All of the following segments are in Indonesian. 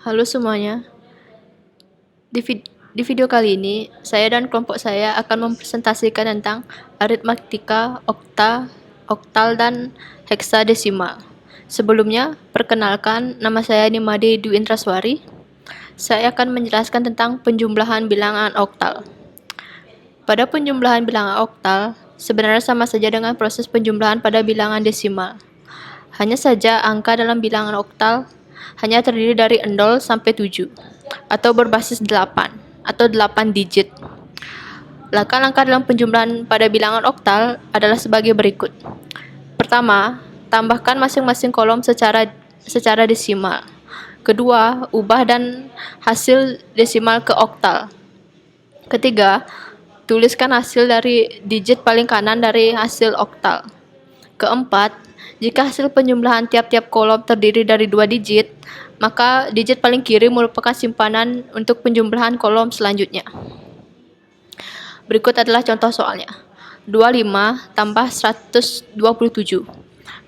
Halo semuanya, di video kali ini saya dan kelompok saya akan mempresentasikan tentang aritmatika, oktal, dan heksadesimal. Sebelumnya, perkenalkan nama saya Nimade Dwi Indraswari. Saya akan menjelaskan tentang penjumlahan bilangan oktal. Pada penjumlahan bilangan oktal, sebenarnya sama saja dengan proses penjumlahan pada bilangan desimal. Hanya saja angka dalam bilangan oktal hanya terdiri dari 0 sampai 7 atau berbasis 8 atau 8 digit. Langkah-langkah dalam penjumlahan pada bilangan oktal adalah sebagai berikut. Pertama, tambahkan masing-masing kolom secara desimal. Kedua, ubah dan hasil desimal ke oktal. Ketiga, tuliskan hasil dari digit paling kanan dari hasil oktal. Keempat, jika hasil penjumlahan tiap-tiap kolom terdiri dari 2 digit, maka digit paling kiri merupakan simpanan untuk penjumlahan kolom selanjutnya. Berikut adalah contoh soalnya. 25 tambah 127.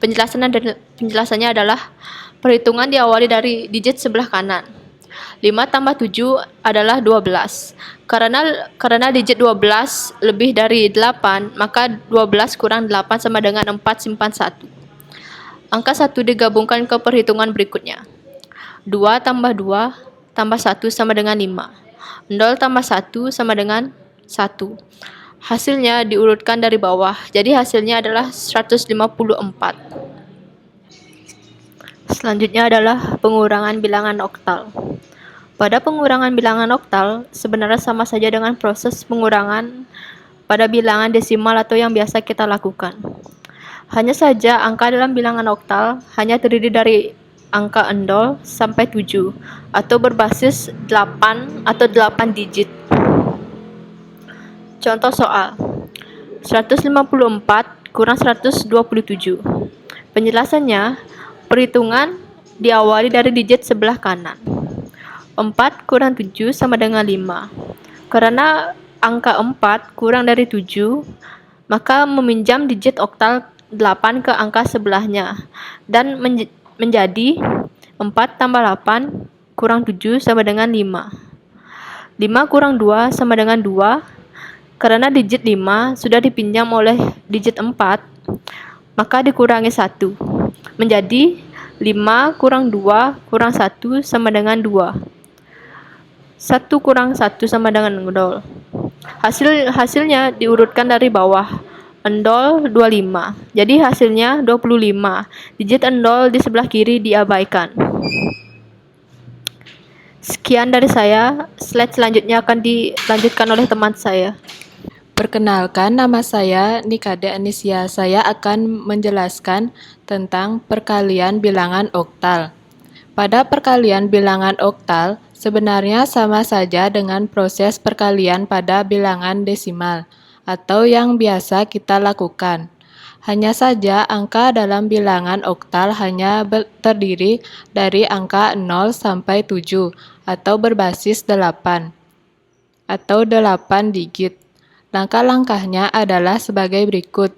Penjelasannya adalah perhitungan diawali dari digit sebelah kanan. 5 tambah 7 adalah 12. Karena digit 12 lebih dari 8, maka 12 kurang 8 sama dengan 4 simpan 1. Angka 1 digabungkan ke perhitungan berikutnya. 2 tambah 2 tambah 1 sama dengan 5. 0 tambah 1 sama dengan 1. Hasilnya diurutkan dari bawah, jadi hasilnya adalah 154. Selanjutnya adalah pengurangan bilangan oktal. Pada pengurangan bilangan oktal, sebenarnya sama saja dengan proses pengurangan pada bilangan desimal atau yang biasa kita lakukan. Hanya saja angka dalam bilangan oktal hanya terdiri dari angka 0 sampai 7 atau berbasis 8 atau 8 digit. Contoh soal 154 kurang 127. Penjelasannya, perhitungan diawali dari digit sebelah kanan. 4 kurang 7 sama dengan 5. Karena angka 4 kurang dari 7, maka meminjam digit oktal 8 ke angka sebelahnya dan menjadi 4 tambah 8 kurang 7 sama dengan 5. 5 kurang 2 sama dengan 2. Karena digit 5 sudah dipinjam oleh digit 4, maka dikurangi 1. Menjadi 5 kurang 2 kurang 1 sama dengan 2. 1 kurang 1 sama dengan 0. Hasilnya diurutkan dari bawah. 0, 25. Jadi hasilnya 25. Digit 0 di sebelah kiri diabaikan. Sekian dari saya. Slide selanjutnya akan dilanjutkan oleh teman saya. Perkenalkan, nama saya Nikade Anisia. Saya akan menjelaskan tentang perkalian bilangan oktal. Pada perkalian bilangan oktal, sebenarnya sama saja dengan proses perkalian pada bilangan desimal, atau yang biasa kita lakukan. Hanya saja angka dalam bilangan oktal hanya terdiri dari angka 0 sampai 7, atau berbasis 8, atau 8 digit. Langkah-langkahnya adalah sebagai berikut.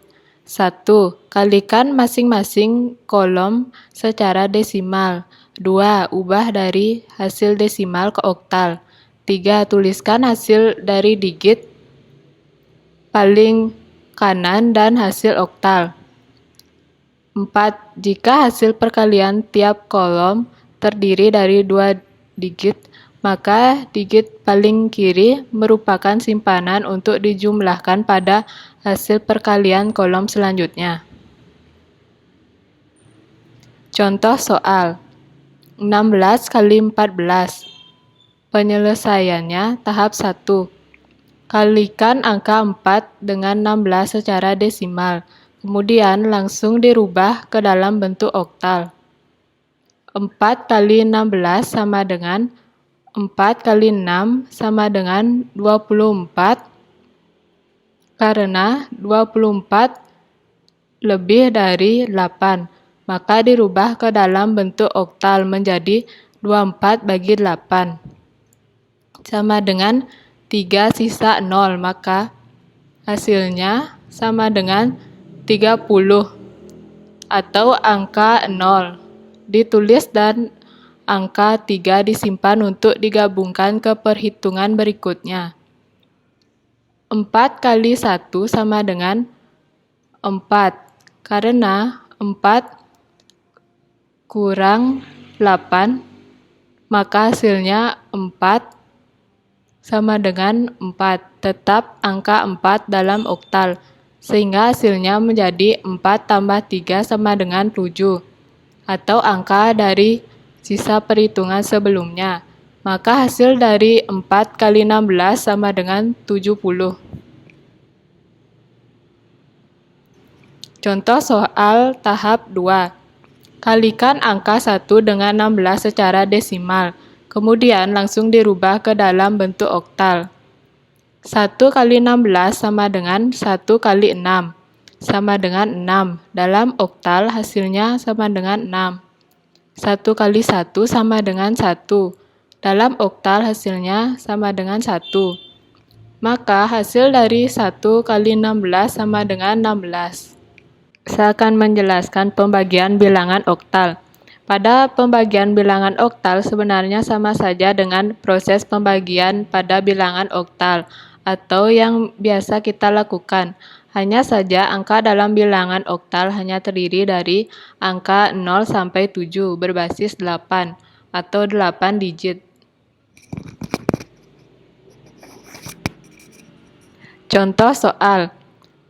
1. Kalikan masing-masing kolom secara desimal. 2. Ubah dari hasil desimal ke oktal. 3. Tuliskan hasil dari digit paling kanan dan hasil oktal. 4. Jika hasil perkalian tiap kolom terdiri dari 2 digit, maka digit paling kiri merupakan simpanan untuk dijumlahkan pada hasil perkalian kolom selanjutnya. Contoh soal 16 kali 14. Penyelesaiannya tahap 1. Kalikan angka 4 dengan 16 secara desimal, kemudian langsung dirubah ke dalam bentuk oktal. 4 kali 16 sama dengan 4 kali 6 sama dengan 24, karena 24 lebih dari 8, maka dirubah ke dalam bentuk oktal menjadi 24 bagi 8, sama dengan 3 sisa 0, maka hasilnya sama dengan 30, atau angka 0. Ditulis dan angka 3 disimpan untuk digabungkan ke perhitungan berikutnya. 4 kali 1 sama dengan 4, karena 4 kurang 8, maka hasilnya 4 sama dengan 4, tetap angka 4 dalam oktal, sehingga hasilnya menjadi 4 tambah 3 sama dengan 7, atau angka dari sisa perhitungan sebelumnya. Maka hasil dari 4 kali 16 sama dengan 70. Contoh soal tahap 2. Kalikan angka 1 dengan 16 secara desimal, kemudian langsung dirubah ke dalam bentuk oktal. 1 kali 16 sama dengan 1 kali 6, sama dengan 6. Dalam oktal hasilnya sama dengan 6. 1 kali 1 sama dengan 1. Dalam oktal hasilnya sama dengan 1. Maka hasil dari 1 kali 16 sama dengan 16. Saya akan menjelaskan pembagian bilangan oktal. Pada pembagian bilangan oktal sebenarnya sama saja dengan proses pembagian pada bilangan oktal atau yang biasa kita lakukan. Hanya saja angka dalam bilangan oktal hanya terdiri dari angka 0 sampai 7 berbasis 8 atau 8 digit. Contoh soal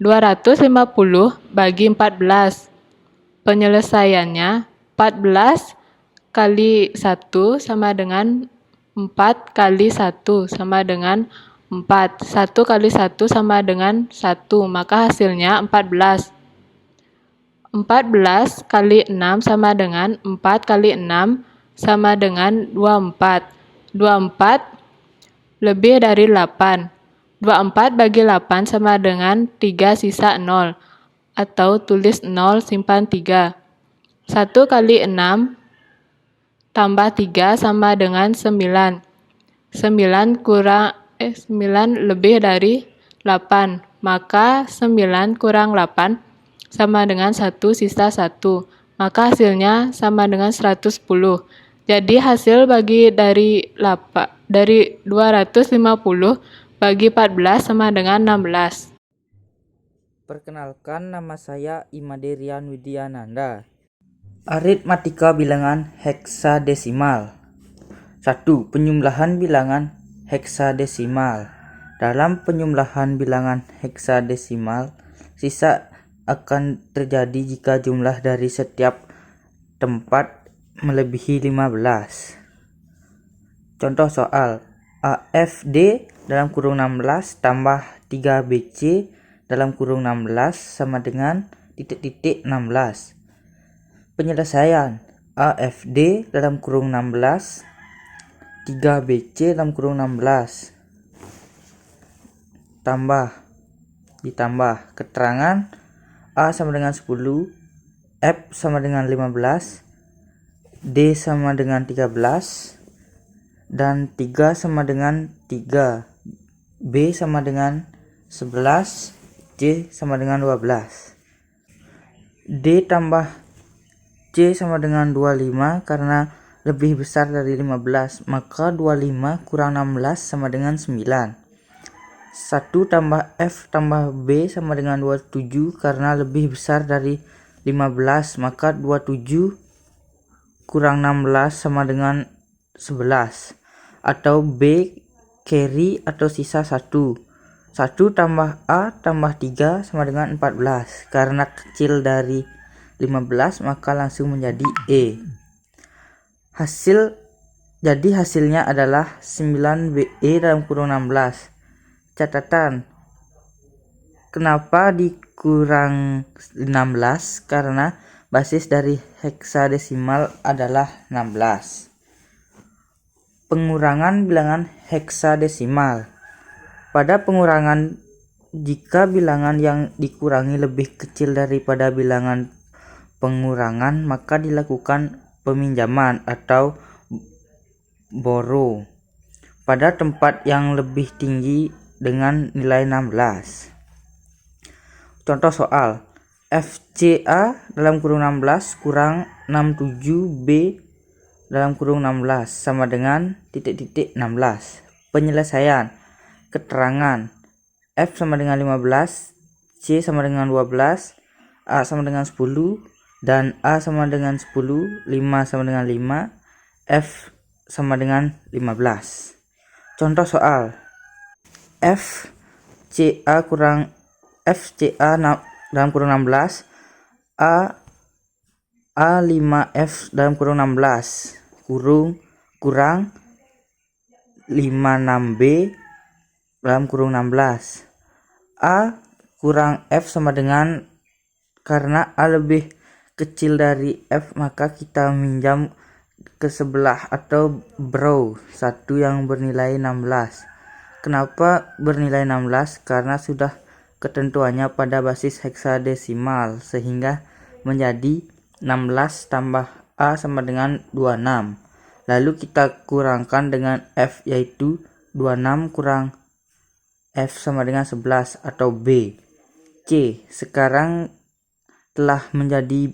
250 bagi 14. Penyelesaiannya 14 kali 1 sama dengan 4 kali 1 sama dengan 4. 1 kali 1 sama dengan 1, maka hasilnya 14. 14 kali 6 sama dengan 4 kali 6 sama dengan 24. 24 lebih dari 8. 24 bagi 8 sama dengan 3 sisa 0, atau tulis 0 simpan 3. 1 kali 6 tambah 3 sama dengan 9. 9 lebih dari 8, maka 9 kurang 8 sama dengan 1 sisa 1, maka hasilnya sama dengan 110. Jadi hasil bagi dari 250 bagi 14 sama dengan 16. Perkenalkan, nama saya Imaderian Widiananda. Aritmatika bilangan heksadesimal. 1. Penjumlahan bilangan heksadesimal. Dalam penjumlahan bilangan heksadesimal, sisa akan terjadi jika jumlah dari setiap tempat melebihi 15. Contoh soal AFD dalam kurung 16 tambah 3BC dalam kurung 16 sama dengan titik-titik 16. Penyelesaian AFD dalam kurung 16 3BC dalam kurung 16 ditambah keterangan A sama dengan 10, F sama dengan 15, D sama dengan 13, dan 3 sama dengan 3, B sama dengan 11, C sama dengan 12. D tambah C sama dengan 25 karena lebih besar dari 15, maka 25 kurang 16 sama dengan 9. 1 tambah F tambah B sama dengan 27 karena lebih besar dari 15, maka 27 kurang 16 sama dengan 11, atau B carry atau sisa 1. 1 tambah A tambah 3 sama dengan 14. Karena kecil dari 15 maka langsung menjadi E. Jadi hasilnya adalah 9BE dalam kurung 16. Catatan, kenapa dikurang 16? Karena basis dari heksadesimal adalah 16. Pengurangan bilangan heksadesimal. Pada pengurangan, jika bilangan yang dikurangi lebih kecil daripada bilangan pengurangan, maka dilakukan peminjaman atau borrow pada tempat yang lebih tinggi dengan nilai 16. Contoh soal FCA dalam kurung 16 kurang 67B dalam kurung 16 sama dengan titik-titik 16. Penyelesaian. Keterangan. F sama dengan 15, C sama dengan 12, A sama dengan 10, dan A sama dengan 10, 5 sama dengan 5, F sama dengan 15. Contoh soal. FCA dalam kurung 16, A5F dalam kurung 16 kurang 56B dalam kurung 16. A kurang F sama dengan, karena A lebih kecil dari F maka kita minjam ke sebelah atau brow satu yang bernilai 16. Kenapa bernilai 16? Karena sudah ketentuannya pada basis heksadesimal sehingga menjadi 16 tambah A sama dengan 26. Lalu kita kurangkan dengan F, yaitu 26 kurang F sama dengan 11 atau B. C sekarang telah menjadi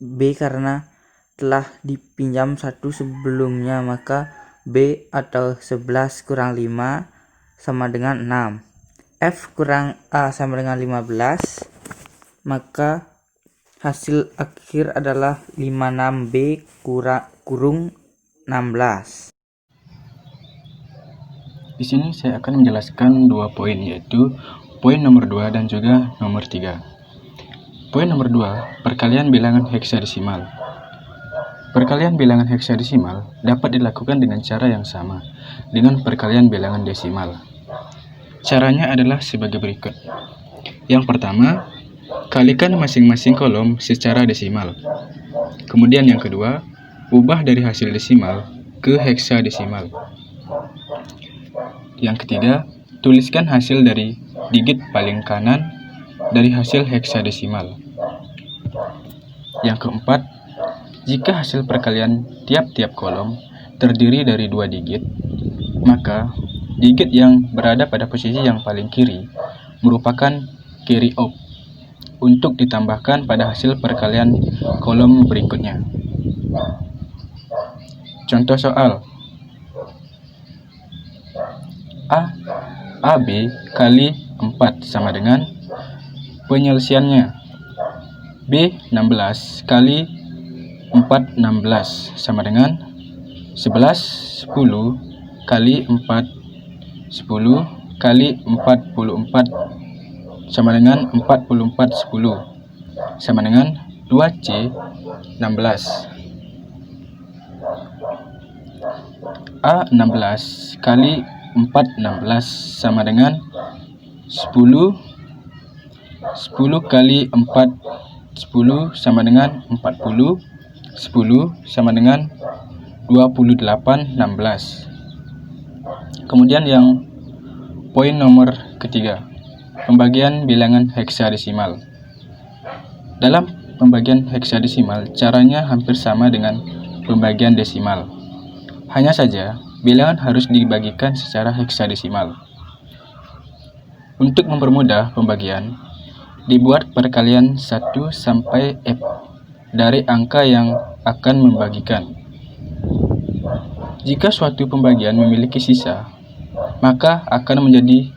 B karena telah dipinjam satu sebelumnya, maka B atau 11 kurang 5 sama dengan 6. F kurang A sama dengan 15, maka hasil akhir adalah 56B kurung 16. Di sini saya akan menjelaskan dua poin, yaitu poin nomor 2 dan juga nomor 3. Poin nomor 2, perkalian bilangan heksadesimal. Perkalian bilangan heksadesimal dapat dilakukan dengan cara yang sama dengan perkalian bilangan desimal. Caranya adalah sebagai berikut. Yang pertama, kalikan masing-masing kolom secara desimal. Kemudian yang kedua, ubah dari hasil desimal ke heksadesimal. Yang ketiga, tuliskan hasil dari digit paling kanan dari hasil heksadesimal. Yang keempat, jika hasil perkalian tiap-tiap kolom terdiri dari 2 digit, maka digit yang berada pada posisi yang paling kiri merupakan carry out untuk ditambahkan pada hasil perkalian kolom berikutnya. Contoh soal. AB kali 4 sama dengan, penyelesaiannya B 16 kali 4 16 sama dengan 11 10 kali 4 10 kali 44 sama dengan 44 10 sama dengan 2C 16. A 16 kali 4 16 sama dengan 10 kali 4 10 sama dengan 40, 10 sama dengan 28 16. Kemudian yang poin nomor ketiga, pembagian bilangan heksadesimal. Dalam pembagian heksadesimal, caranya hampir sama dengan pembagian desimal. Hanya saja, bilangan harus dibagikan secara heksadesimal. Untuk mempermudah pembagian, dibuat perkalian 1 sampai F dari angka yang akan membagikan. Jika suatu pembagian memiliki sisa, maka akan menjadi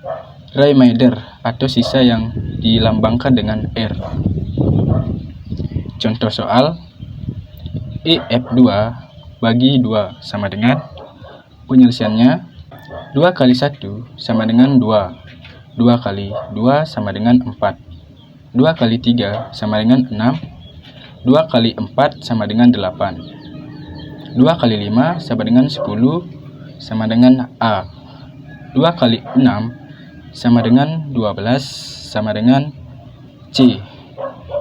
remainder atau sisa yang dilambangkan dengan R. Contoh soal, IF2 bagi 2 sama dengan, penyelesaiannya 2 kali 1 sama dengan 2, 2 kali 2 sama dengan 4, 2 kali 3 sama dengan 6, 2 kali 4 sama dengan 8, 2 kali 5 sama dengan 10 sama dengan A, 2 kali 6 sama dengan 12 sama dengan C,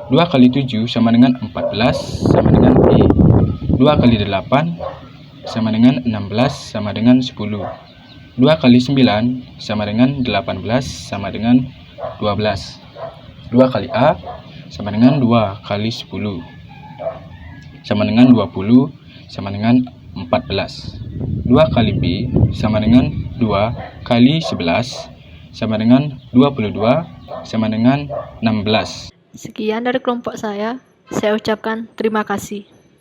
2 kali 7 sama dengan 14 sama dengan E, 2 kali 8 sama dengan 16 sama dengan 10, 2 kali 9 sama dengan 18 sama dengan 12, 2 kali A sama dengan 2 kali 10 sama dengan 20 sama dengan 14, 2 kali B sama dengan 2 kali 11 sama dengan 22 sama dengan 16. Sekian dari kelompok saya ucapkan terima kasih.